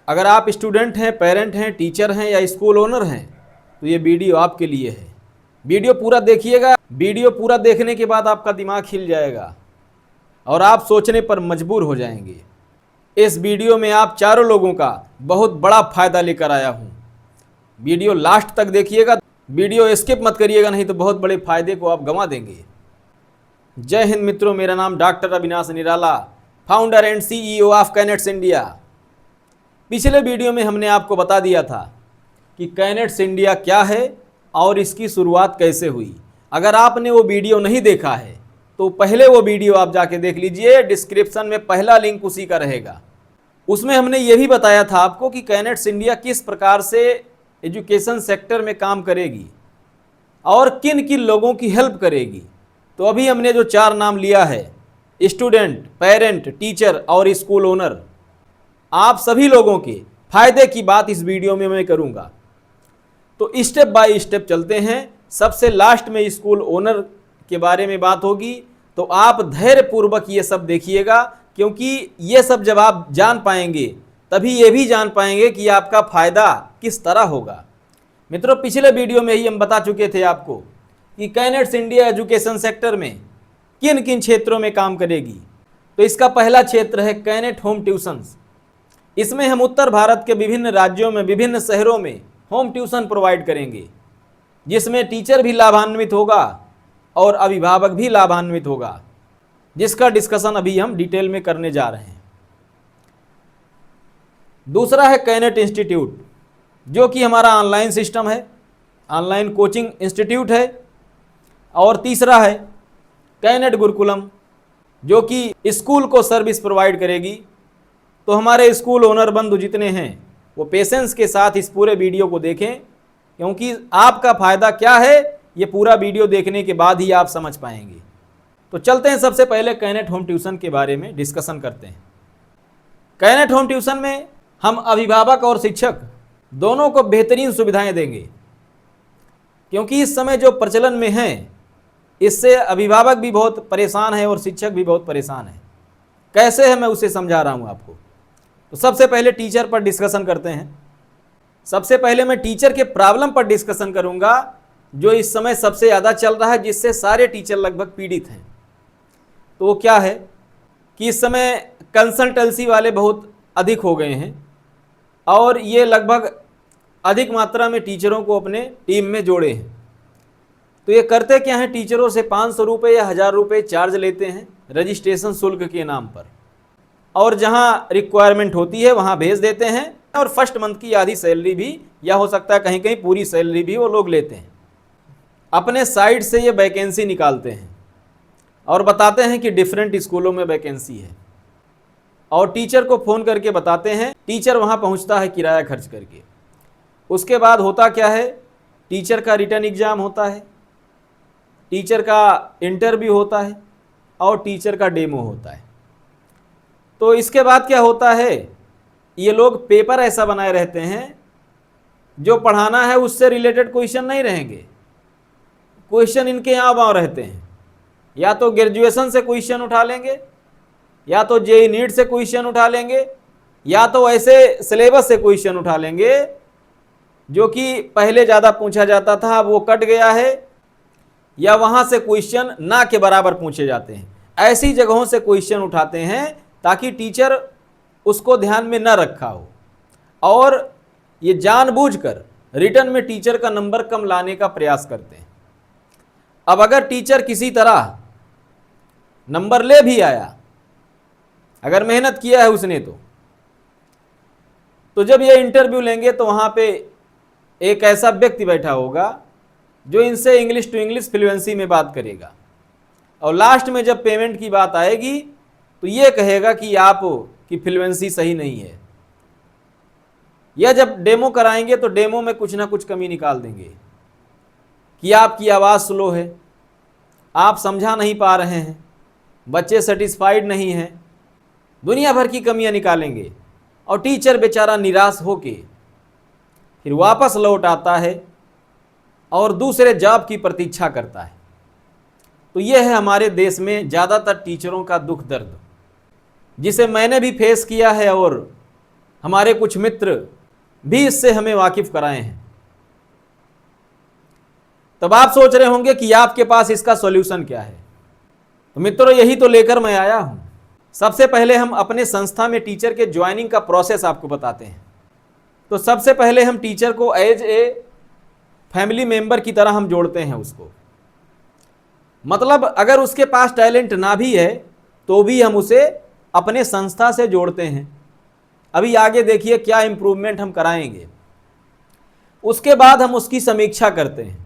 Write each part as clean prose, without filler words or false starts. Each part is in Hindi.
अगर आप स्टूडेंट हैं, पेरेंट हैं, टीचर हैं या स्कूल ओनर हैं तो ये वीडियो आपके लिए है। वीडियो पूरा देखिएगा। वीडियो पूरा देखने के बाद आपका दिमाग हिल जाएगा और आप सोचने पर मजबूर हो जाएंगे। इस वीडियो में आप चारों लोगों का बहुत बड़ा फायदा लेकर आया हूँ। वीडियो लास्ट तक देखिएगा, वीडियो स्किप मत करिएगा, नहीं तो बहुत बड़े फायदे को आप गंवा देंगे। जय हिंद मित्रों, मेरा नाम doctor Avinash Nirala, founder and CEO of कैनेट्स इंडिया। पिछले वीडियो में हमने आपको बता दिया था कि कैनेट्स इंडिया क्या है और इसकी शुरुआत कैसे हुई। अगर आपने वो वीडियो नहीं देखा है तो पहले वो वीडियो आप जाके देख लीजिए, डिस्क्रिप्शन में पहला लिंक उसी का रहेगा। उसमें हमने ये भी बताया था आपको कि कैनेट्स इंडिया किस प्रकार से एजुकेशन सेक्टर में काम करेगी और किन किन लोगों की हेल्प करेगी। तो अभी हमने जो 4 नाम लिया है, स्टूडेंट, पेरेंट, टीचर और स्कूल ओनर, आप सभी लोगों के फायदे की बात इस वीडियो में मैं करूंगा। तो स्टेप बाय स्टेप चलते हैं। सबसे लास्ट में स्कूल ओनर के बारे में बात होगी, तो आप धैर्यपूर्वक ये सब देखिएगा, क्योंकि ये सब जब आप जान पाएंगे तभी ये भी जान पाएंगे कि आपका फायदा किस तरह होगा। मित्रों, पिछले वीडियो में ही हम बता चुके थे आपको कि कैनेट्स इंडिया एजुकेशन सेक्टर में किन किन क्षेत्रों में काम करेगी। तो इसका पहला क्षेत्र है कैनेट होम ट्यूशंस। इसमें हम उत्तर भारत के विभिन्न राज्यों में, विभिन्न शहरों में होम ट्यूशन प्रोवाइड करेंगे, जिसमें टीचर भी लाभान्वित होगा और अभिभावक भी लाभान्वित होगा, जिसका डिस्कशन अभी हम डिटेल में करने जा रहे हैं। दूसरा है कैनेट इंस्टीट्यूट, जो कि हमारा ऑनलाइन सिस्टम है, ऑनलाइन कोचिंग इंस्टीट्यूट है। और तीसरा है कैनेट गुरुकुलम, जो कि स्कूल को सर्विस प्रोवाइड करेगी। तो हमारे स्कूल ओनर बंधु जितने हैं वो पेशेंस के साथ इस पूरे वीडियो को देखें, क्योंकि आपका फ़ायदा क्या है ये पूरा वीडियो देखने के बाद ही आप समझ पाएंगे। तो चलते हैं, सबसे पहले कैनेट होम ट्यूशन के बारे में डिस्कशन करते हैं। कैनेट होम ट्यूशन में हम अभिभावक और शिक्षक दोनों को बेहतरीन सुविधाएं देंगे, क्योंकि इस समय जो प्रचलन में है इससे अभिभावक भी बहुत परेशान है और शिक्षक भी बहुत परेशान है। कैसे है मैं उसे समझा रहा हूँ आपको। तो सबसे पहले टीचर पर डिस्कशन करते हैं। सबसे पहले मैं टीचर के प्रॉब्लम पर डिस्कशन करूँगा, जो इस समय सबसे ज़्यादा चल रहा है, जिससे सारे टीचर लगभग पीड़ित हैं। तो वो क्या है कि इस समय कंसल्टेंसी वाले बहुत अधिक हो गए हैं और ये लगभग अधिक मात्रा में टीचरों को अपने टीम में जोड़े हैं। तो ये करते क्या हैं, टीचरों से 500 रुपये या 1000 रुपये चार्ज लेते हैं रजिस्ट्रेशन शुल्क के नाम पर, और जहां रिक्वायरमेंट होती है वहां भेज देते हैं। और फर्स्ट मंथ की आधी सैलरी भी, या हो सकता है कहीं कहीं पूरी सैलरी भी वो लोग लेते हैं। अपने साइड से ये वैकेंसी निकालते हैं और बताते हैं कि डिफरेंट स्कूलों में वैकेंसी है, और टीचर को फ़ोन करके बताते हैं। टीचर वहाँ पहुँचता है किराया खर्च करके। उसके बाद होता क्या है, टीचर का रिटर्न एग्ज़ाम होता है, टीचर का इंटरव्यू होता है और टीचर का डेमो होता है। तो इसके बाद क्या होता है, ये लोग पेपर ऐसा बनाए रहते हैं जो पढ़ाना है उससे रिलेटेड क्वेश्चन नहीं रहेंगे। क्वेश्चन इनके यहाँ वहाँ रहते हैं, या तो ग्रेजुएशन से क्वेश्चन उठा लेंगे, या तो जेईई नीट से क्वेश्चन उठा लेंगे, या तो ऐसे सिलेबस से क्वेश्चन उठा लेंगे जो कि पहले ज़्यादा पूछा जाता था, वो कट गया है, या वहाँ से क्वेश्चन ना के बराबर पूछे जाते हैं। ऐसी जगहों से क्वेश्चन उठाते हैं ताकि टीचर उसको ध्यान में न रखा हो, और ये जानबूझकर रिटर्न में टीचर का नंबर कम लाने का प्रयास करते हैं। अब अगर टीचर किसी तरह नंबर ले भी आया, अगर मेहनत किया है उसने, तो जब ये इंटरव्यू लेंगे तो वहाँ पे एक ऐसा व्यक्ति बैठा होगा जो इनसे इंग्लिश टू इंग्लिश फ्लुएंसी में बात करेगा, और लास्ट में जब पेमेंट की बात आएगी तो ये कहेगा कि आप की फ्लुएंसी सही नहीं है। या जब डेमो कराएंगे तो डेमो में कुछ ना कुछ कमी निकाल देंगे कि आपकी आवाज़ स्लो है, आप समझा नहीं पा रहे हैं, बच्चे सेटिस्फाइड नहीं हैं, दुनिया भर की कमियां निकालेंगे, और टीचर बेचारा निराश होके फिर वापस लौट आता है और दूसरे जॉब की प्रतीक्षा करता है। तो यह है हमारे देश में ज़्यादातर टीचरों का दुख दर्द, जिसे मैंने भी फेस किया है और हमारे कुछ मित्र भी इससे हमें वाकिफ कराए हैं। तब आप सोच रहे होंगे कि आपके पास इसका सॉल्यूशन क्या है। तो मित्रों, यही तो लेकर मैं आया हूं। सबसे पहले हम अपने संस्था में टीचर के ज्वाइनिंग का प्रोसेस आपको बताते हैं। तो सबसे पहले हम टीचर को एज ए फैमिली मेंबर की तरह हम जोड़ते हैं उसको। मतलब अगर उसके पास टैलेंट ना भी है तो भी हम उसे अपने संस्था से जोड़ते हैं। अभी आगे देखिए क्या इंप्रूवमेंट हम कराएंगे। उसके बाद हम उसकी समीक्षा करते हैं।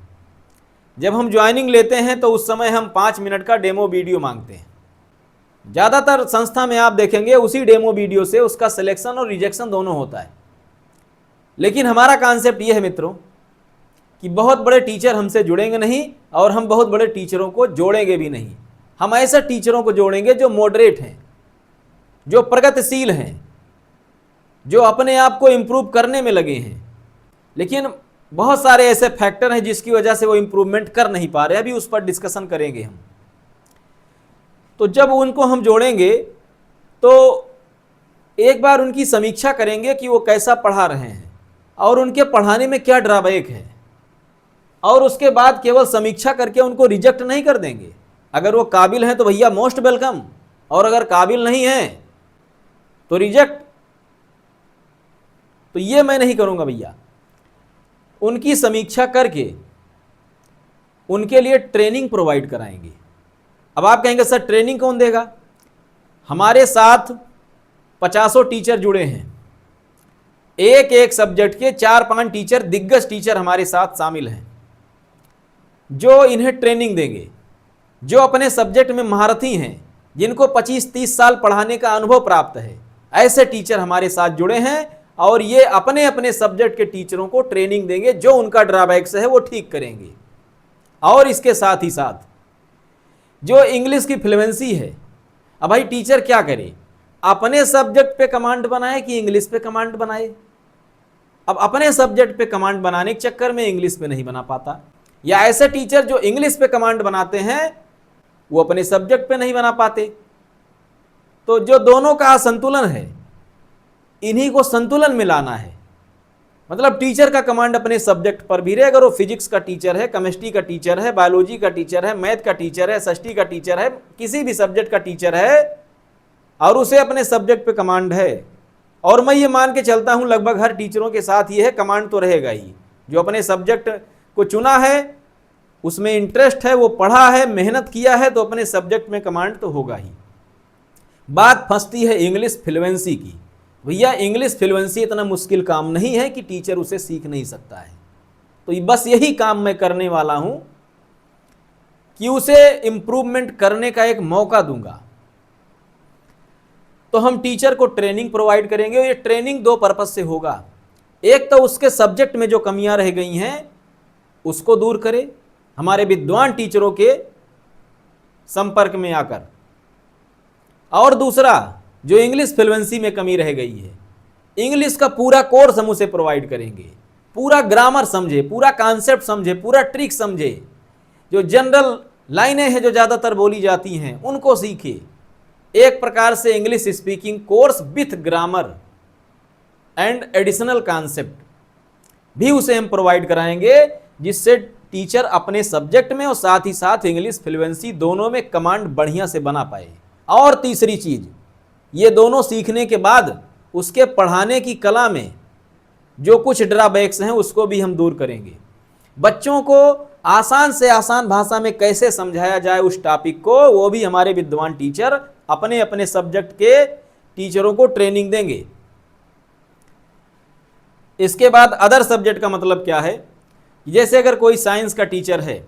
जब हम ज्वाइनिंग लेते हैं तो उस समय हम 5 मिनट का डेमो वीडियो मांगते हैं। ज़्यादातर संस्था में आप देखेंगे उसी डेमो वीडियो से उसका सिलेक्शन और रिजेक्शन दोनों होता है। लेकिन हमारा कॉन्सेप्ट ये है मित्रों कि बहुत बड़े टीचर हमसे जुड़ेंगे नहीं और हम बहुत बड़े टीचरों को जोड़ेंगे भी नहीं। हम ऐसे टीचरों को जोड़ेंगे जो मॉडरेट हैं, जो प्रगतिशील हैं, जो अपने आप को इम्प्रूव करने में लगे हैं। लेकिन बहुत सारे ऐसे फैक्टर हैं जिसकी वजह से वो इम्प्रूवमेंट कर नहीं पा रहे। अभी उस पर डिस्कशन करेंगे हम। तो जब उनको हम जोड़ेंगे तो एक बार उनकी समीक्षा करेंगे कि वो कैसा पढ़ा रहे हैं और उनके पढ़ाने में क्या ड्रॉबैक है, और उसके बाद केवल समीक्षा करके उनको रिजेक्ट नहीं कर देंगे। अगर वो काबिल हैं तो भैया मोस्ट वेलकम, और अगर काबिल नहीं हैं तो रिजेक्ट। तो ये मैं नहीं करूंगा भैया। उनकी समीक्षा करके उनके लिए ट्रेनिंग प्रोवाइड कराएंगे। अब आप कहेंगे सर ट्रेनिंग कौन देगा? हमारे साथ 50 टीचर जुड़े हैं। एक एक सब्जेक्ट के 4-5 टीचर, दिग्गज टीचर हमारे साथ शामिल हैं जो इन्हें ट्रेनिंग देंगे, जो अपने सब्जेक्ट में महारथी हैं, जिनको 25-30 साल पढ़ाने का अनुभव प्राप्त है। ऐसे टीचर हमारे साथ जुड़े हैं और ये अपने अपने सब्जेक्ट के टीचरों को ट्रेनिंग देंगे, जो उनका ड्रॉबैक्स है वो ठीक करेंगे। और इसके साथ ही साथ जो इंग्लिश की फ्लुएंसी है, अब भाई टीचर क्या करे, अपने सब्जेक्ट पे कमांड बनाए कि इंग्लिश पे कमांड बनाए? अब अपने सब्जेक्ट पे कमांड बनाने के चक्कर में इंग्लिश पे नहीं बना पाता, या ऐसे टीचर जो इंग्लिश पे कमांड बनाते हैं वो अपने सब्जेक्ट पे नहीं बना पाते। तो जो दोनों का असंतुलन है, इन्हीं को संतुलन में लाना है। मतलब टीचर का कमांड अपने सब्जेक्ट पर भी रहे। अगर वो फिजिक्स का टीचर है, केमिस्ट्री का टीचर है, बायोलॉजी का टीचर है, मैथ का टीचर है, षष्ठी का टीचर है, किसी भी सब्जेक्ट का टीचर है और उसे अपने सब्जेक्ट पे कमांड है, और मैं ये मान के चलता हूं लगभग हर टीचरों के साथ ये है, कमांड तो रहेगा ही। जो अपने सब्जेक्ट को चुना है, उसमें इंटरेस्ट है, वो पढ़ा है, मेहनत किया है, तो अपने सब्जेक्ट में कमांड तो होगा ही। बात फंसती है इंग्लिश फ्लुएंसी की। भैया इंग्लिश फ्लुएंसी इतना मुश्किल काम नहीं है कि टीचर उसे सीख नहीं सकता है। तो बस यही काम मैं करने वाला हूं कि उसे इंप्रूवमेंट करने का एक मौका दूंगा। तो हम टीचर को ट्रेनिंग प्रोवाइड करेंगे। ये ट्रेनिंग 2 पर्पज से होगा। एक तो उसके सब्जेक्ट में जो कमियां रह गई हैं उसको दूर करे हमारे विद्वान टीचरों के संपर्क में आकर, और दूसरा जो इंग्लिश फ्लुएंसी में कमी रह गई है, इंग्लिश का पूरा कोर्स हम उसे प्रोवाइड करेंगे। पूरा ग्रामर समझे, पूरा कॉन्सेप्ट समझे, पूरा ट्रिक समझे, जो जनरल लाइनें हैं जो ज़्यादातर बोली जाती हैं उनको सीखे। एक प्रकार से English speaking course with grammar and additional concept भी उसे हम प्रोवाइड कराएंगे, जिससे टीचर अपने सब्जेक्ट में और साथ ही साथ इंग्लिश फ्लुएंसी दोनों में कमांड बढ़िया से बना पाए। और तीसरी चीज, ये दोनों सीखने के बाद उसके पढ़ाने की कला में जो कुछ ड्रॉबैक्स हैं उसको भी हम दूर करेंगे। बच्चों को आसान से आसान भाषा में कैसे समझाया जाए उस टॉपिक को, वो भी हमारे विद्वान टीचर अपने अपने सब्जेक्ट के टीचरों को ट्रेनिंग देंगे। इसके बाद अदर सब्जेक्ट का मतलब क्या है, जैसे अगर कोई साइंस का टीचर है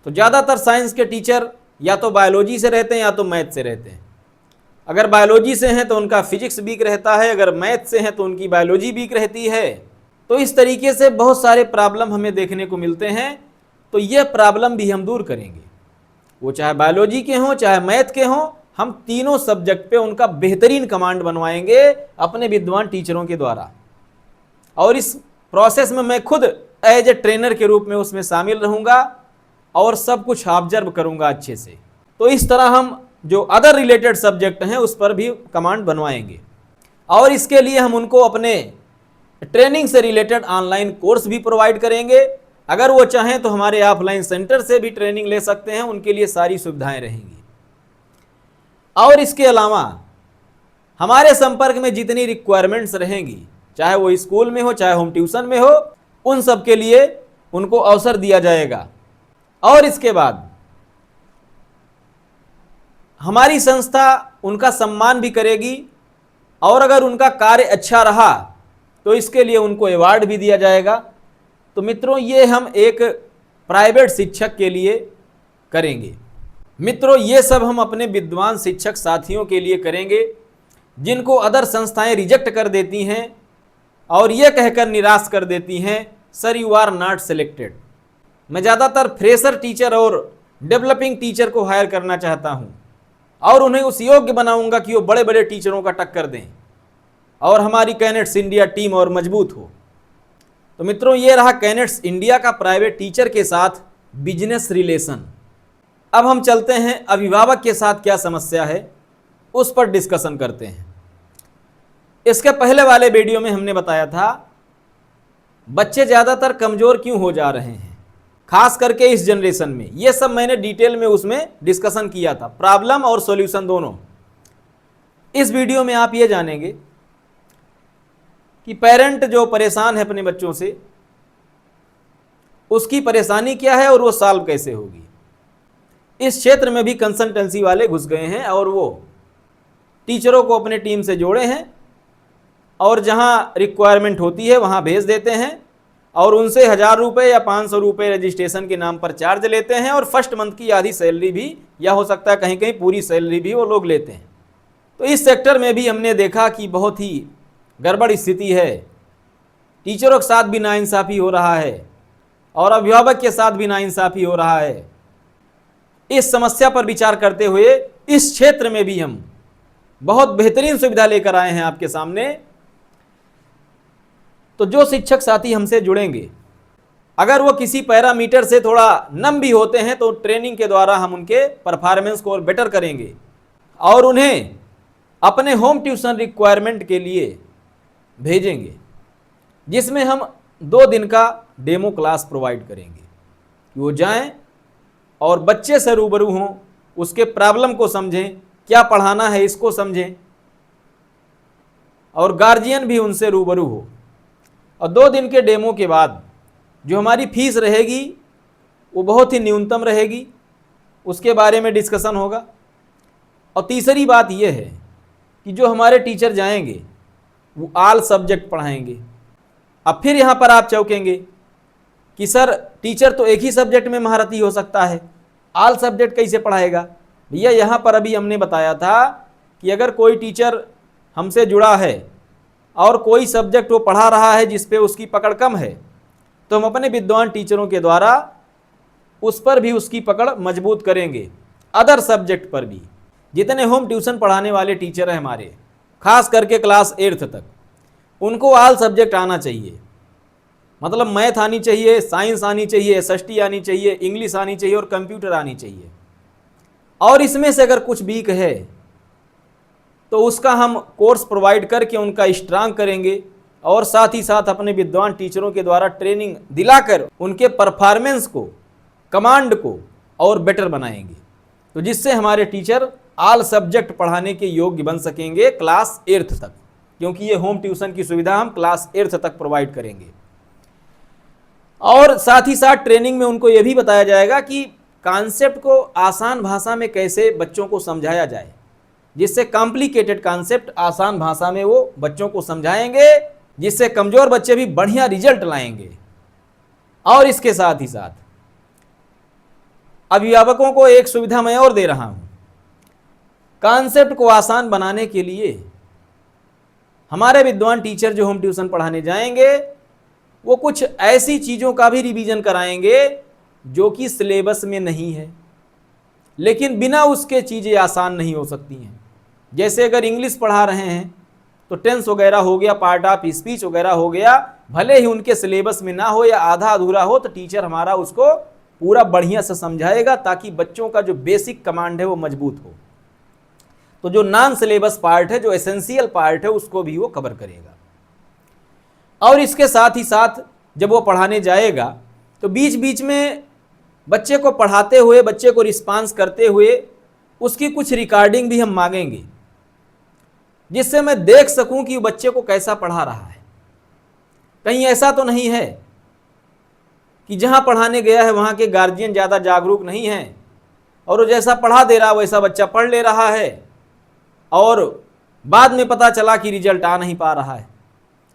तो ज़्यादातर साइंस के टीचर या तो बायोलॉजी से रहते हैं या तो मैथ से रहते हैं। अगर बायोलॉजी से हैं तो उनका फिजिक्स वीक रहता है, अगर मैथ से हैं तो उनकी बायोलॉजी वीक रहती है। तो इस तरीके से बहुत सारे प्रॉब्लम हमें देखने को मिलते हैं। तो ये प्रॉब्लम भी हम दूर करेंगे, वो चाहे बायोलॉजी के हों चाहे मैथ के हों। हम तीनों सब्जेक्ट पे उनका बेहतरीन कमांड बनवाएंगे अपने विद्वान टीचरों के द्वारा, और इस प्रोसेस में मैं खुद एज ए ट्रेनर के रूप में उसमें शामिल रहूंगा और सब कुछ ऑब्जर्व करूंगा अच्छे से। तो इस तरह हम जो अदर रिलेटेड सब्जेक्ट हैं उस पर भी कमांड बनवाएंगे। और इसके लिए हम उनको अपने ट्रेनिंग से रिलेटेड ऑनलाइन कोर्स भी प्रोवाइड करेंगे। अगर वो चाहें तो हमारे ऑफलाइन सेंटर से भी ट्रेनिंग ले सकते हैं, उनके लिए सारी सुविधाएं रहेंगी। और इसके अलावा हमारे संपर्क में जितनी रिक्वायरमेंट्स रहेंगी, चाहे वो स्कूल में हो चाहे होम ट्यूशन में हो, उन सब के लिए उनको अवसर दिया जाएगा। और इसके बाद हमारी संस्था उनका सम्मान भी करेगी, और अगर उनका कार्य अच्छा रहा तो इसके लिए उनको अवार्ड भी दिया जाएगा। तो मित्रों, ये हम एक प्राइवेट शिक्षक के लिए करेंगे। मित्रों, ये सब हम अपने विद्वान शिक्षक साथियों के लिए करेंगे जिनको अदर संस्थाएं रिजेक्ट कर देती हैं और ये कहकर निराश कर देती हैं, sir you are not selected. मैं ज़्यादातर फ्रेशर टीचर और डेवलपिंग टीचर को हायर करना चाहता हूँ और उन्हें उस योग्य बनाऊंगा कि वो बड़े बड़े टीचरों का टक्कर दें और हमारी कैनेट्स इंडिया टीम और मजबूत हो। तो मित्रों, ये रहा कैनेट्स इंडिया का प्राइवेट टीचर के साथ बिजनेस रिलेशन। अब हम चलते हैं अभिभावक के साथ क्या समस्या है उस पर डिस्कशन करते हैं। इसके पहले वाले वीडियो में हमने बताया था बच्चे ज़्यादातर कमज़ोर क्यों हो जा रहे हैं, खास करके इस जनरेशन में। ये सब मैंने डिटेल में उसमें डिस्कशन किया था, प्रॉब्लम और सॉल्यूशन दोनों। इस वीडियो में आप ये जानेंगे कि पेरेंट जो परेशान है अपने बच्चों से, उसकी परेशानी क्या है और वो सॉल्व कैसे होगी। इस क्षेत्र में भी कंसल्टेंसी वाले घुस गए हैं और वो टीचरों को अपने टीम से जोड़े हैं और जहां रिक्वायरमेंट होती है वहां भेज देते हैं और उनसे 1000 रुपये या 500 रुपये रजिस्ट्रेशन के नाम पर चार्ज लेते हैं और फर्स्ट मंथ की आधी सैलरी भी, या हो सकता है कहीं कहीं पूरी सैलरी भी वो लोग लेते हैं। तो इस सेक्टर में भी हमने देखा कि बहुत ही गड़बड़ स्थिति है। टीचरों के साथ भी नाइंसाफ़ी हो रहा है और अभिभावक के साथ भी नाइंसाफ़ी हो रहा है। इस समस्या पर विचार करते हुए इस क्षेत्र में भी हम बहुत बेहतरीन सुविधा लेकर आए हैं आपके सामने। तो जो शिक्षक साथी हमसे जुड़ेंगे, अगर वो किसी पैरामीटर से थोड़ा नम भी होते हैं तो ट्रेनिंग के द्वारा हम उनके परफॉर्मेंस को और बेटर करेंगे और उन्हें अपने होम ट्यूशन रिक्वायरमेंट के लिए भेजेंगे, जिसमें हम 2 दिन का डेमो क्लास प्रोवाइड करेंगे कि वो जाएं और बच्चे से रूबरू हों, उसके प्रॉब्लम को समझें, क्या पढ़ाना है इसको समझें और गार्जियन भी उनसे रूबरू हो। और 2 दिन के डेमो के बाद जो हमारी फीस रहेगी वो बहुत ही न्यूनतम रहेगी, उसके बारे में डिस्कशन होगा। और तीसरी बात यह है कि जो हमारे टीचर जाएंगे वो ऑल सब्जेक्ट पढ़ाएंगे। अब फिर यहाँ पर आप चौंकेंगे कि सर टीचर तो एक ही सब्जेक्ट में महारती हो सकता है, ऑल सब्जेक्ट कैसे पढ़ाएगा। भैया, यहाँ पर अभी हमने बताया था कि अगर कोई टीचर हमसे जुड़ा है और कोई सब्जेक्ट वो पढ़ा रहा है जिस पे उसकी पकड़ कम है, तो हम अपने विद्वान टीचरों के द्वारा उस पर भी उसकी पकड़ मजबूत करेंगे। अदर सब्जेक्ट पर भी जितने होम ट्यूशन पढ़ाने वाले टीचर हैं हमारे, खास करके क्लास 8th तक, उनको ऑल सब्जेक्ट आना चाहिए। मतलब मैथ आनी चाहिए, साइंस आनी चाहिए, एसएसटी आनी चाहिए, इंग्लिश आनी चाहिए और कंप्यूटर आनी चाहिए। और इसमें से अगर कुछ वीक है तो उसका हम कोर्स प्रोवाइड करके उनका स्ट्रांग करेंगे और साथ ही साथ अपने विद्वान टीचरों के द्वारा ट्रेनिंग दिलाकर उनके परफॉर्मेंस को, कमांड को और बेटर बनाएंगे, तो जिससे हमारे टीचर ऑल सब्जेक्ट पढ़ाने के योग्य बन सकेंगे क्लास 8th तक, क्योंकि ये होम ट्यूशन की सुविधा हम क्लास 8th तक प्रोवाइड करेंगे। और साथ ही साथ ट्रेनिंग में उनको ये भी बताया जाएगा कि कॉन्सेप्ट को आसान भाषा में कैसे बच्चों को समझाया जाए, जिससे कॉम्प्लिकेटेड कॉन्सेप्ट आसान भाषा में वो बच्चों को समझाएंगे, जिससे कमज़ोर बच्चे भी बढ़िया रिजल्ट लाएंगे। और इसके साथ ही साथ अभिभावकों को एक सुविधा मैं और दे रहा हूँ। कॉन्सेप्ट को आसान बनाने के लिए हमारे विद्वान टीचर जो होम ट्यूशन पढ़ाने जाएंगे वो कुछ ऐसी चीज़ों का भी रिवीजन कराएंगे जो कि सिलेबस में नहीं है, लेकिन बिना उसके चीज़ें आसान नहीं हो सकती हैं। जैसे अगर इंग्लिश पढ़ा रहे हैं तो टेंस वगैरह हो गया, पार्ट ऑफ स्पीच वगैरह हो गया, भले ही उनके सिलेबस में ना हो या आधा अधूरा हो, तो टीचर हमारा उसको पूरा बढ़िया से समझाएगा ताकि बच्चों का जो बेसिक कमांड है वो मजबूत हो। तो जो नॉन सिलेबस पार्ट है, जो एसेंशियल पार्ट है, उसको भी वो कवर करेगा। और इसके साथ ही साथ जब वो पढ़ाने जाएगा तो बीच बीच में बच्चे को पढ़ाते हुए, बच्चे को रिस्पांस करते हुए उसकी कुछ रिकॉर्डिंग भी हम मांगेंगे, जिससे मैं देख सकूं कि बच्चे को कैसा पढ़ा रहा है। कहीं ऐसा तो नहीं है कि जहां पढ़ाने गया है वहां के गार्जियन ज़्यादा जागरूक नहीं हैं और वो जैसा पढ़ा दे रहा वैसा बच्चा पढ़ ले रहा है और बाद में पता चला कि रिजल्ट आ नहीं पा रहा है।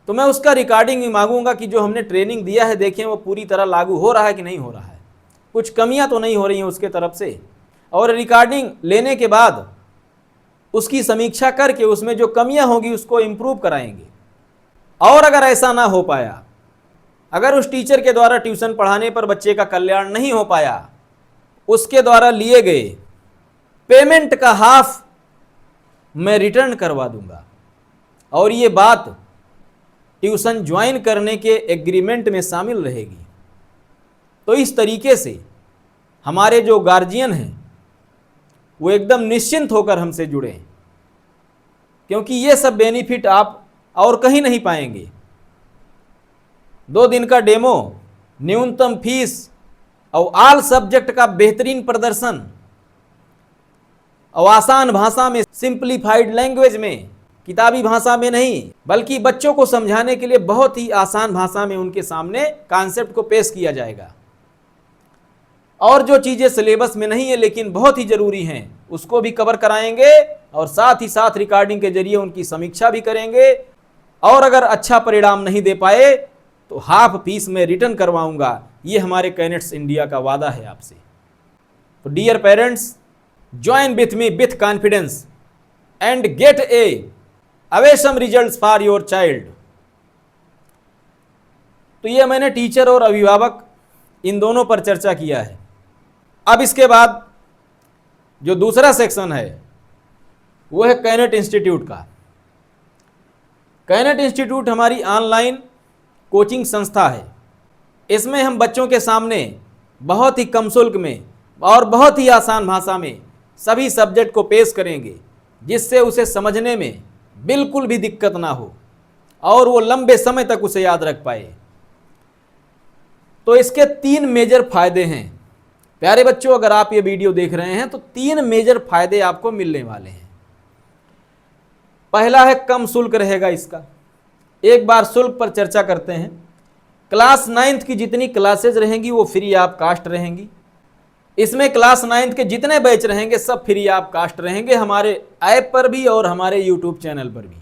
तो मैं उसका रिकॉर्डिंग भी मांगूंगा कि जो हमने ट्रेनिंग दिया है, देखें वो पूरी तरह लागू हो रहा है कि नहीं हो रहा है, कुछ कमियां तो नहीं हो रही हैं उसके तरफ से। और रिकॉर्डिंग लेने के बाद उसकी समीक्षा करके उसमें जो कमियां होगी उसको इम्प्रूव कराएंगे। और अगर ऐसा ना हो पाया, अगर उस टीचर के द्वारा ट्यूशन पढ़ाने पर बच्चे का कल्याण नहीं हो पाया, उसके द्वारा लिए गए पेमेंट का हाफ मैं रिटर्न करवा दूंगा। और ये बात ट्यूशन ज्वाइन करने के एग्रीमेंट में शामिल रहेगी। तो इस तरीके से हमारे जो गार्जियन हैं वो एकदम निश्चिंत होकर हमसे जुड़ें, क्योंकि ये सब बेनिफिट आप और कहीं नहीं पाएंगे। 2 दिन का डेमो, न्यूनतम फीस और ऑल सब्जेक्ट का बेहतरीन प्रदर्शन और आसान भाषा में, सिंप्लीफाइड लैंग्वेज में, किताबी भाषा में नहीं बल्कि बच्चों को समझाने के लिए बहुत ही आसान भाषा में उनके सामने कॉन्सेप्ट को पेश किया जाएगा। और जो चीज़ें सिलेबस में नहीं है लेकिन बहुत ही ज़रूरी हैं उसको भी कवर कराएंगे और साथ ही साथ रिकॉर्डिंग के जरिए उनकी समीक्षा भी करेंगे। और अगर अच्छा परिणाम नहीं दे पाए तो हाफ फीस में रिटर्न करवाऊंगा। ये हमारे कैनेट्स इंडिया का वादा है आपसे। तो dear parents, join with me with confidence and get a awesome results for your child. तो ये मैंने टीचर और अभिभावक इन दोनों पर चर्चा किया है। अब इसके बाद जो दूसरा सेक्शन है वो है कैनेट इंस्टीट्यूट का। कैनेट इंस्टीट्यूट हमारी ऑनलाइन कोचिंग संस्था है। इसमें हम बच्चों के सामने बहुत ही कम शुल्क में और बहुत ही आसान भाषा में सभी सब्जेक्ट को पेश करेंगे, जिससे उसे समझने में बिल्कुल भी दिक्कत ना हो और वो लंबे समय तक उसे याद रख पाए। तो इसके 3 मेजर फायदे हैं। प्यारे बच्चों, अगर आप ये वीडियो देख रहे हैं तो 3 मेजर फायदे आपको मिलने वाले हैं। पहला है कम शुल्क रहेगा इसका। एक बार शुल्क पर चर्चा करते हैं। क्लास 9th की जितनी क्लासेज रहेंगी वो फ्री ऑफ कास्ट रहेंगी। इसमें क्लास 9th के जितने बैच रहेंगे सब फ्री ऑफ कास्ट रहेंगे, हमारे ऐप पर भी और हमारे यूट्यूब चैनल पर भी।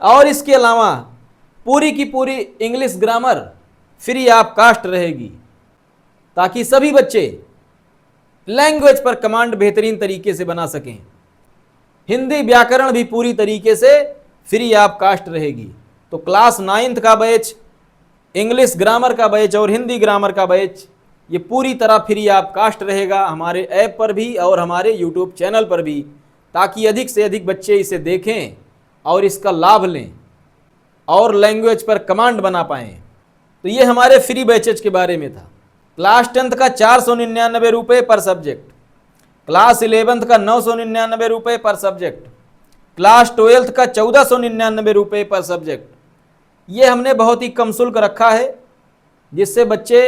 और इसके अलावा पूरी की पूरी English grammar free of cost रहेगी, ताकि सभी बच्चे लैंग्वेज पर कमांड बेहतरीन तरीके से बना सकें। हिंदी व्याकरण भी पूरी तरीके से फ्री ऑफ कास्ट रहेगी। तो क्लास 9th का बैच, इंग्लिश ग्रामर का बैच और हिंदी ग्रामर का बैच ये पूरी तरह फ्री ऑफ कास्ट रहेगा, हमारे ऐप पर भी और हमारे यूट्यूब चैनल पर भी, ताकि अधिक से अधिक बच्चे इसे देखें और इसका लाभ लें और लैंग्वेज पर कमांड बना पाएँ। तो ये हमारे फ्री बैचेज के बारे में था। क्लास 10th का 499 रुपये पर सब्जेक्ट, क्लास 11th का 999 रुपये पर सब्जेक्ट, क्लास 12th का 1499 रुपये पर सब्जेक्ट। ये हमने बहुत ही कम शुल्क रखा है, जिससे बच्चे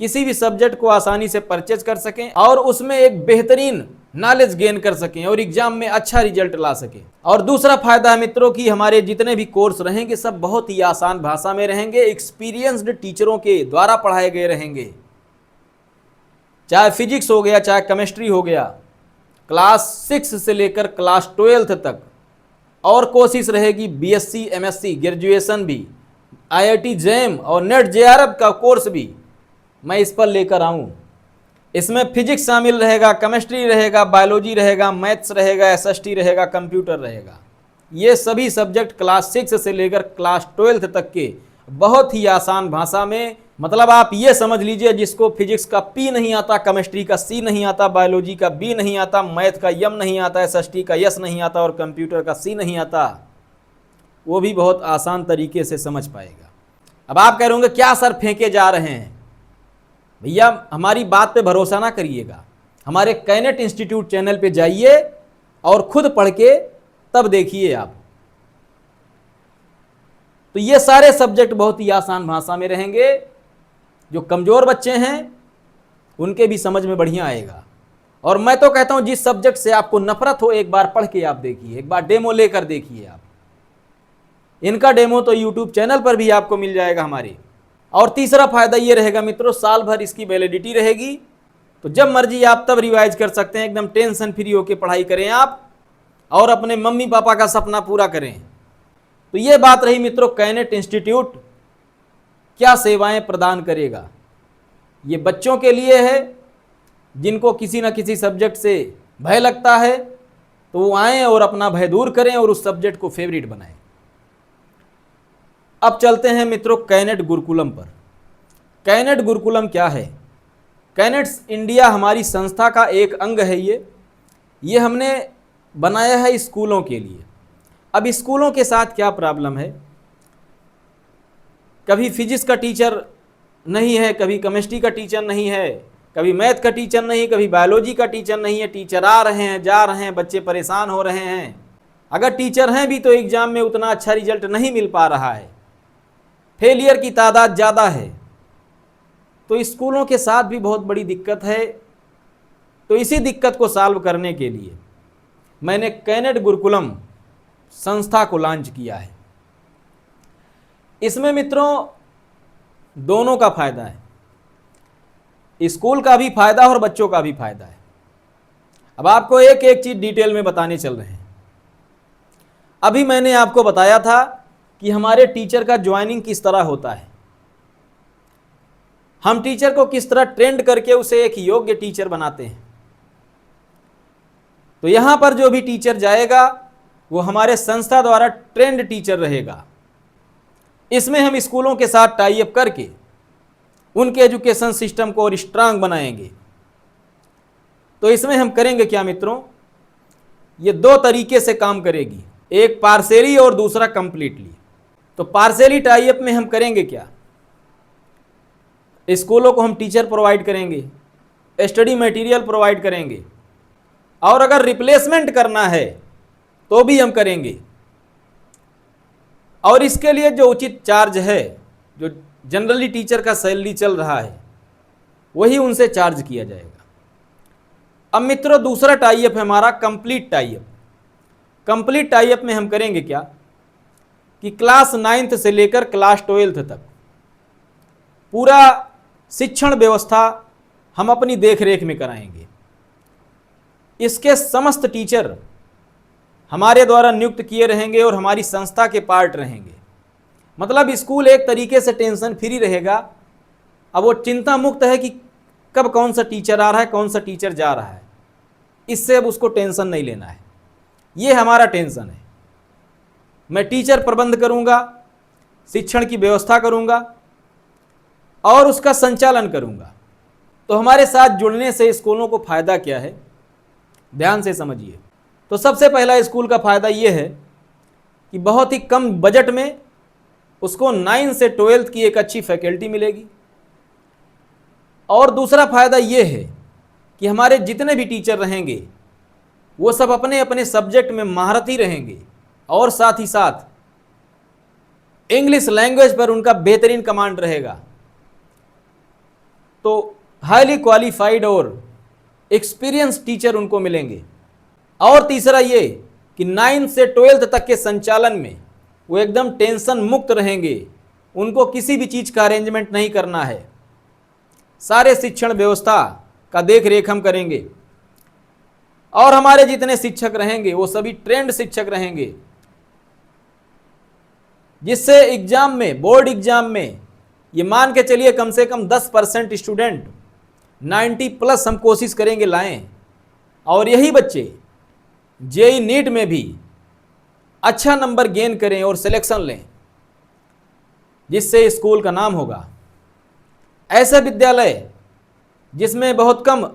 किसी भी सब्जेक्ट को आसानी से परचेज कर सकें और उसमें एक बेहतरीन नॉलेज गेन कर सकें और एग्जाम में अच्छा रिजल्ट ला सकें। और दूसरा फायदा है मित्रों कि हमारे जितने भी कोर्स रहेंगे सब बहुत ही आसान भाषा में रहेंगे, एक्सपीरियंस्ड टीचरों के द्वारा पढ़ाए गए रहेंगे। चाहे फिजिक्स हो गया, चाहे केमिस्ट्री हो गया, क्लास 6 से लेकर क्लास 12th तक। और कोशिश रहेगी बीएससी, एमएससी, ग्रेजुएशन भी, आईआईटी जेईई और नेट जेआरएफ का कोर्स भी मैं इस पर लेकर आऊँ। इसमें फिजिक्स शामिल रहेगा, केमिस्ट्री रहेगा, बायोलॉजी रहेगा, मैथ्स रहेगा, एसएसटी रहेगा, कंप्यूटर रहेगा। ये सभी सब्जेक्ट क्लास 6 से लेकर क्लास 12th तक के बहुत ही आसान भाषा में, मतलब आप ये समझ लीजिए जिसको फिजिक्स का पी नहीं आता, केमिस्ट्री का सी नहीं आता, बायोलॉजी का बी नहीं आता, मैथ का यम नहीं आता, एसएसटी का यस नहीं आता और कंप्यूटर का सी नहीं आता, वो भी बहुत आसान तरीके से समझ पाएगा। अब आप कह रहे होंगे क्या सर फेंके जा रहे हैं? भैया हमारी बात पे भरोसा ना करिएगा, हमारे कैनेट इंस्टीट्यूट चैनल पे जाइए और खुद पढ़ के तब देखिए आप। तो ये सारे सब्जेक्ट बहुत ही आसान भाषा में रहेंगे। जो कमज़ोर बच्चे हैं उनके भी समझ में बढ़िया आएगा। और मैं तो कहता हूं जिस सब्जेक्ट से आपको नफरत हो एक बार पढ़ के आप देखिए, एक बार डेमो लेकर देखिए आप। इनका डेमो तो यूट्यूब चैनल पर भी आपको मिल जाएगा हमारे। और तीसरा फायदा ये रहेगा मित्रों, साल भर इसकी वैलिडिटी रहेगी, तो जब मर्जी आप तब रिवाइज कर सकते हैं। एकदम टेंशन फ्री होकर पढ़ाई करें आप और अपने मम्मी पापा का सपना पूरा करें। तो ये बात रही मित्रों, कैनेट इंस्टीट्यूट क्या सेवाएं प्रदान करेगा। ये बच्चों के लिए है जिनको किसी न किसी सब्जेक्ट से भय लगता है, तो वो आएँ और अपना भय दूर करें और उस सब्जेक्ट को फेवरेट बनाएं। अब चलते हैं मित्रों कैनेट गुरुकुलम पर। कैनेट गुरुकुलम क्या है? कैनेट्स इंडिया हमारी संस्था का एक अंग है। ये हमने बनाया है स्कूलों के लिए। अब स्कूलों के साथ क्या प्रॉब्लम है, कभी फिजिक्स का टीचर नहीं है, कभी केमिस्ट्री का टीचर नहीं है, कभी मैथ का टीचर नहीं, कभी बायोलॉजी का टीचर नहीं है। टीचर आ रहे हैं, जा रहे हैं, बच्चे परेशान हो रहे हैं। अगर टीचर हैं भी तो एग्जाम में उतना अच्छा रिजल्ट नहीं मिल पा रहा है, फेलियर की तादाद ज़्यादा है। तो स्कूलों के साथ भी बहुत बड़ी दिक्कत है। तो इसी दिक्कत को सॉल्व करने के लिए मैंने कैनेट गुरुकुलम संस्था को लॉन्च किया है। इसमें मित्रों दोनों का फायदा है, स्कूल का भी फायदा और बच्चों का भी फायदा है। अब आपको एक एक चीज डिटेल में बताने चल रहे हैं। अभी मैंने आपको बताया था कि हमारे टीचर का ज्वाइनिंग किस तरह होता है, हम टीचर को किस तरह ट्रेंड करके उसे एक योग्य टीचर बनाते हैं। तो यहां पर जो भी टीचर जाएगा वो हमारे संस्था द्वारा ट्रेंड टीचर रहेगा। इसमें हम स्कूलों के साथ टाई अप करके उनके एजुकेशन सिस्टम को और स्ट्रांग बनाएंगे। तो इसमें हम करेंगे क्या मित्रों, ये दो तरीके से काम करेगी, एक पार्शियली और दूसरा कंप्लीटली। तो पार्शियली टाई अप में हम करेंगे क्या, स्कूलों को हम टीचर प्रोवाइड करेंगे, स्टडी मटेरियल प्रोवाइड करेंगे, और अगर रिप्लेसमेंट करना है तो भी हम करेंगे। और इसके लिए जो उचित चार्ज है, जो जनरली टीचर का सैलरी चल रहा है, वही उनसे चार्ज किया जाएगा। अब मित्रों दूसरा टाई अप है हमारा complete tie up. Complete tie up में हम करेंगे क्या कि क्लास 9th से लेकर क्लास 12th तक पूरा शिक्षण व्यवस्था हम अपनी देखरेख में कराएंगे। इसके समस्त टीचर हमारे द्वारा नियुक्त किए रहेंगे और हमारी संस्था के पार्ट रहेंगे। मतलब स्कूल एक तरीके से टेंशन फ्री रहेगा। अब वो चिंता मुक्त है कि कब कौन सा टीचर आ रहा है, कौन सा टीचर जा रहा है, इससे अब उसको टेंशन नहीं लेना है। ये हमारा टेंशन है। मैं टीचर प्रबंध करूंगा, शिक्षण की व्यवस्था करूंगा और उसका संचालन करूंगा। तो हमारे साथ जुड़ने से स्कूलों को फायदा क्या है, ध्यान से समझिए। तो सबसे पहला स्कूल का फायदा यह है कि बहुत ही कम बजट में उसको 9 से 12th की एक अच्छी फैकल्टी मिलेगी। और दूसरा फायदा यह है कि हमारे जितने भी टीचर रहेंगे वो सब अपने अपने सब्जेक्ट में महारथी रहेंगे और साथ ही साथ इंग्लिश लैंग्वेज पर उनका बेहतरीन कमांड रहेगा। तो हाईली क्वालिफाइड और एक्सपीरियंस टीचर उनको मिलेंगे। और तीसरा ये कि 9 से 12th तक के संचालन में वो एकदम टेंशन मुक्त रहेंगे। उनको किसी भी चीज़ का अरेंजमेंट नहीं करना है। सारे शिक्षण व्यवस्था का देख रेख हम करेंगे। और हमारे जितने शिक्षक रहेंगे वो सभी ट्रेंड शिक्षक रहेंगे, जिससे एग्जाम में, बोर्ड एग्जाम में ये मान के चलिए कम से कम 10% स्टूडेंट 90+ हम कोशिश करेंगे लाएं। और यही बच्चे जेई नीट में भी अच्छा नंबर गेन करें और सिलेक्शन लें, जिससे स्कूल का नाम होगा। ऐसे विद्यालय जिसमें बहुत कम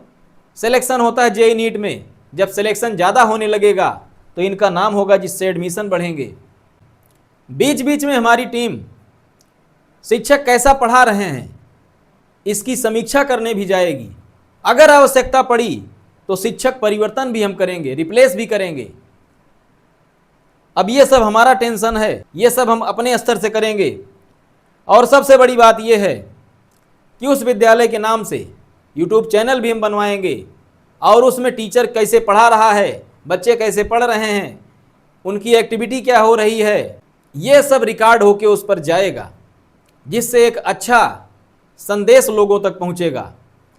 सिलेक्शन होता है जेई नीट में, जब सिलेक्शन ज़्यादा होने लगेगा तो इनका नाम होगा, जिससे एडमिशन बढ़ेंगे। बीच बीच में हमारी टीम शिक्षक कैसा पढ़ा रहे हैं इसकी समीक्षा करने भी जाएगी। अगर आवश्यकता पड़ी तो शिक्षक परिवर्तन भी हम करेंगे, रिप्लेस भी करेंगे। अब ये सब हमारा टेंशन है, ये सब हम अपने स्तर से करेंगे। और सबसे बड़ी बात यह है कि उस विद्यालय के नाम से यूट्यूब चैनल भी हम बनवाएंगे और उसमें टीचर कैसे पढ़ा रहा है, बच्चे कैसे पढ़ रहे हैं, उनकी एक्टिविटी क्या हो रही है, ये सब रिकॉर्ड होके उस पर जाएगा, जिससे एक अच्छा संदेश लोगों तक पहुंचेगा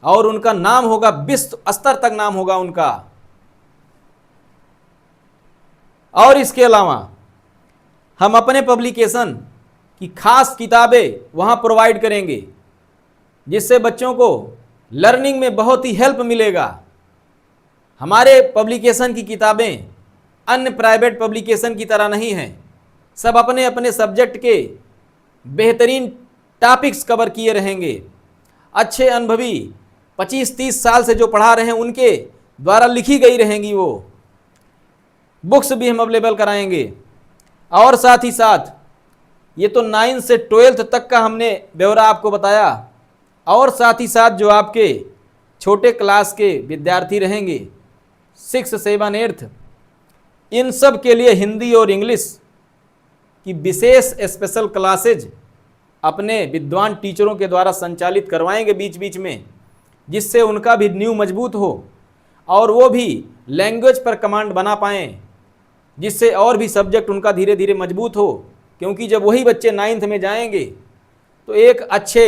और उनका नाम होगा, विश्व स्तर तक नाम होगा उनका। और इसके अलावा हम अपने पब्लिकेशन की खास किताबें वहां प्रोवाइड करेंगे, जिससे बच्चों को लर्निंग में बहुत ही हेल्प मिलेगा। हमारे पब्लिकेशन की किताबें अन्य प्राइवेट पब्लिकेशन की तरह नहीं हैं। सब अपने अपने सब्जेक्ट के बेहतरीन टॉपिक्स कवर किए रहेंगे। अच्छे अनुभवी 25-30 साल से जो पढ़ा रहे हैं उनके द्वारा लिखी गई रहेंगी वो बुक्स भी हम अवेलेबल कराएंगे। और साथ ही साथ ये तो 9 से 12th तक का हमने ब्यौरा आपको बताया, और साथ ही साथ जो आपके छोटे क्लास के विद्यार्थी रहेंगे 6, 7, 8, इन सब के लिए हिंदी और इंग्लिश की विशेष स्पेशल क्लासेज अपने विद्वान टीचरों के द्वारा संचालित करवाएंगे बीच बीच में, जिससे उनका भी नींव मजबूत हो और वो भी लैंग्वेज पर कमांड बना पाएँ, जिससे और भी सब्जेक्ट उनका धीरे धीरे मजबूत हो। क्योंकि जब वही बच्चे 9th में जाएंगे तो एक अच्छे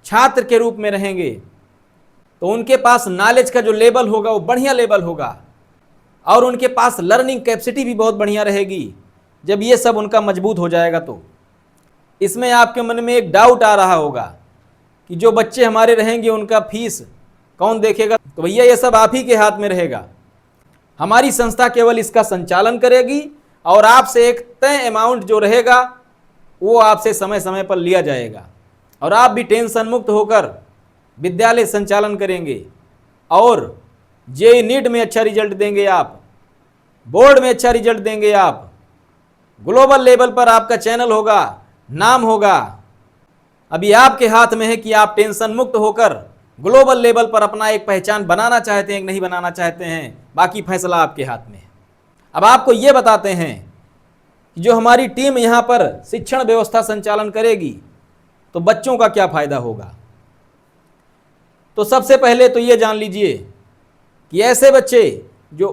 छात्र के रूप में रहेंगे, तो उनके पास नॉलेज का जो लेवल होगा वो बढ़िया लेवल होगा और उनके पास लर्निंग कैपेसिटी भी बहुत बढ़िया रहेगी। जब ये सब उनका मजबूत हो जाएगा तो इसमें आपके मन में एक डाउट आ रहा होगा कि जो बच्चे हमारे रहेंगे उनका फीस कौन देखेगा? तो भैया ये सब आप ही के हाथ में रहेगा। हमारी संस्था केवल इसका संचालन करेगी और आपसे एक तय अमाउंट जो रहेगा वो आपसे समय समय पर लिया जाएगा और आप भी टेंशन मुक्त होकर विद्यालय संचालन करेंगे और जेईई नीट में अच्छा रिजल्ट देंगे, आप बोर्ड में अच्छा रिजल्ट देंगे, आप ग्लोबल लेवल पर आपका चैनल होगा, नाम होगा। अभी आपके हाथ में है कि आप टेंशन मुक्त होकर ग्लोबल लेवल पर अपना एक पहचान बनाना चाहते हैं कि नहीं बनाना चाहते हैं, बाकी फैसला आपके हाथ में है। अब आपको ये बताते हैं कि जो हमारी टीम यहाँ पर शिक्षण व्यवस्था संचालन करेगी तो बच्चों का क्या फ़ायदा होगा। तो सबसे पहले तो ये जान लीजिए कि ऐसे बच्चे जो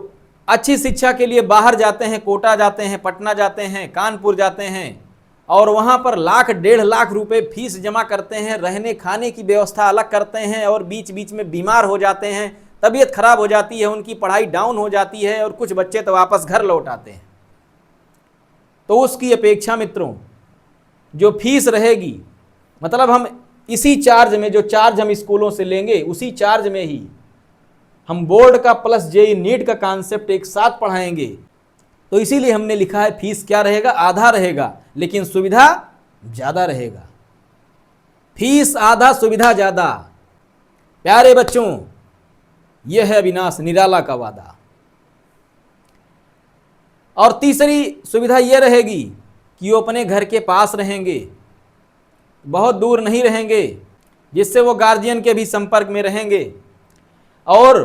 अच्छी शिक्षा के लिए बाहर जाते हैं, कोटा जाते हैं, पटना जाते हैं, कानपुर जाते हैं और वहाँ पर 1.5 लाख रुपए फीस जमा करते हैं, रहने खाने की व्यवस्था अलग करते हैं और बीच बीच में बीमार हो जाते हैं, तबीयत खराब हो जाती है, उनकी पढ़ाई डाउन हो जाती है और कुछ बच्चे तो वापस घर लौट आते हैं। तो उसकी अपेक्षा मित्रों जो फीस रहेगी, मतलब हम इसी चार्ज में, जो चार्ज हम स्कूलों से लेंगे उसी चार्ज में ही हम बोर्ड का प्लस जेईई नीट का कॉन्सेप्ट एक साथ पढ़ाएंगे। तो इसीलिए हमने लिखा है फीस क्या रहेगा, आधा रहेगा लेकिन सुविधा ज़्यादा रहेगा। फीस आधा, सुविधा ज़्यादा। प्यारे बच्चों, यह है अविनाश निराला का वादा। और तीसरी सुविधा यह रहेगी कि वो अपने घर के पास रहेंगे, बहुत दूर नहीं रहेंगे, जिससे वो गार्जियन के भी संपर्क में रहेंगे। और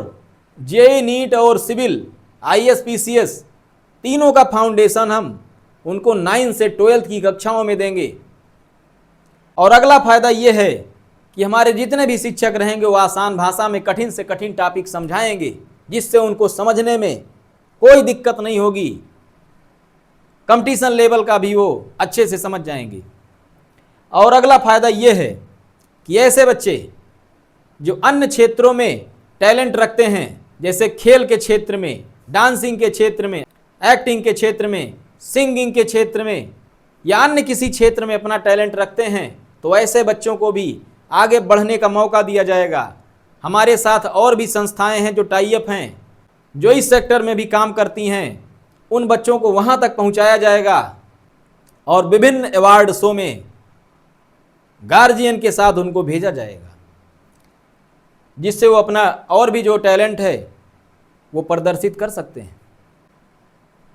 जेईई नीट और सिविल ISPCS तीनों का फाउंडेशन हम उनको 9 से 12th की कक्षाओं में देंगे। और अगला फायदा ये है कि हमारे जितने भी शिक्षक रहेंगे वो आसान भाषा में कठिन से कठिन टॉपिक समझाएंगे, जिससे उनको समझने में कोई दिक्कत नहीं होगी। कंपटीशन लेवल का भी वो अच्छे से समझ जाएंगे। और अगला फायदा ये है कि ऐसे बच्चे जो अन्य क्षेत्रों में टैलेंट रखते हैं, जैसे खेल के क्षेत्र में, डांसिंग के क्षेत्र में, एक्टिंग के क्षेत्र में, सिंगिंग के क्षेत्र में या अन्य किसी क्षेत्र में अपना टैलेंट रखते हैं, तो ऐसे बच्चों को भी आगे बढ़ने का मौका दिया जाएगा। हमारे साथ और भी संस्थाएं हैं जो टाई अप हैं, जो इस सेक्टर में भी काम करती हैं, उन बच्चों को वहां तक पहुंचाया जाएगा और विभिन्न अवार्ड शो में गार्जियन के साथ उनको भेजा जाएगा, जिससे वो अपना और भी जो टैलेंट है वो प्रदर्शित कर सकते हैं।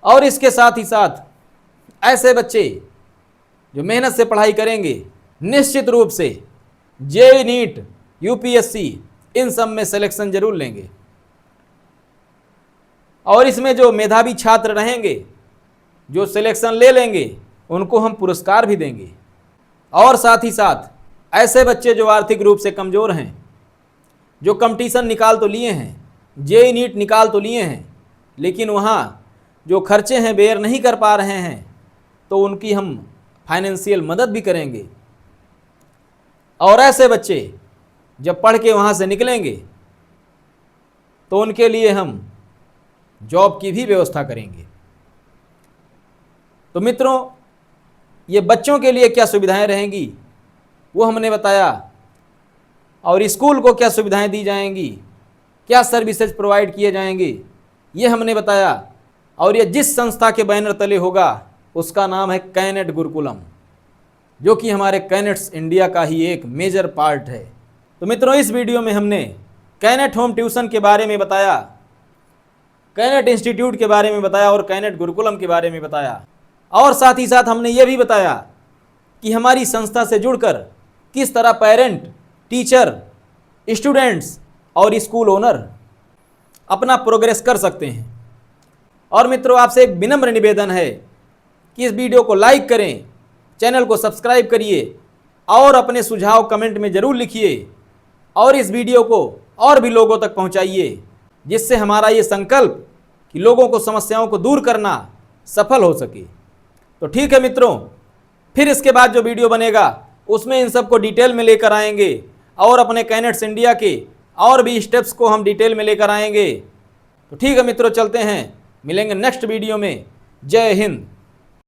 और इसके साथ ही साथ ऐसे बच्चे जो मेहनत से पढ़ाई करेंगे, निश्चित रूप से जेईई नीट, UPSC इन सब में सिलेक्शन जरूर लेंगे। और इसमें जो मेधावी छात्र रहेंगे, जो सिलेक्शन ले लेंगे, उनको हम पुरस्कार भी देंगे। और साथ ही साथ ऐसे बच्चे जो आर्थिक रूप से कमज़ोर हैं, जो कंपटीशन निकाल तो लिए हैं, जेईई नीट निकाल तो लिए हैं, लेकिन वहाँ जो खर्चे हैं बेयर नहीं कर पा रहे हैं, तो उनकी हम फाइनेंशियल मदद भी करेंगे। और ऐसे बच्चे जब पढ़ के वहाँ से निकलेंगे तो उनके लिए हम जॉब की भी व्यवस्था करेंगे। तो मित्रों, ये बच्चों के लिए क्या सुविधाएं रहेंगी वो हमने बताया, और स्कूल को क्या सुविधाएं दी जाएंगी, क्या सर्विसेज प्रोवाइड किए जाएंगे, ये हमने बताया। और ये जिस संस्था के बैनर तले होगा उसका नाम है कैनेट गुरुकुलम, जो कि हमारे कैनेट्स इंडिया का ही एक मेजर पार्ट है। तो मित्रों, इस वीडियो में हमने कैनेट होम ट्यूशन के बारे में बताया, कैनेट इंस्टीट्यूट के बारे में बताया और कैनेट गुरुकुलम के बारे में बताया। और साथ ही साथ हमने ये भी बताया कि हमारी संस्था से जुड़कर किस तरह पेरेंट, टीचर, स्टूडेंट्स और स्कूल ओनर अपना प्रोग्रेस कर सकते हैं। और मित्रों, आपसे एक विनम्र निवेदन है कि इस वीडियो को लाइक करें, चैनल को सब्सक्राइब करिए और अपने सुझाव कमेंट में ज़रूर लिखिए, और इस वीडियो को और भी लोगों तक पहुंचाइए, जिससे हमारा ये संकल्प कि लोगों को समस्याओं को दूर करना सफल हो सके। तो ठीक है मित्रों, फिर इसके बाद जो वीडियो बनेगा उसमें इन सब को डिटेल में लेकर आएंगे और अपने कैनेट्स इंडिया के और भी स्टेप्स को हम डिटेल में लेकर आएंगे। तो ठीक है मित्रों, चलते हैं, मिलेंगे नेक्स्ट वीडियो में। जय हिंद।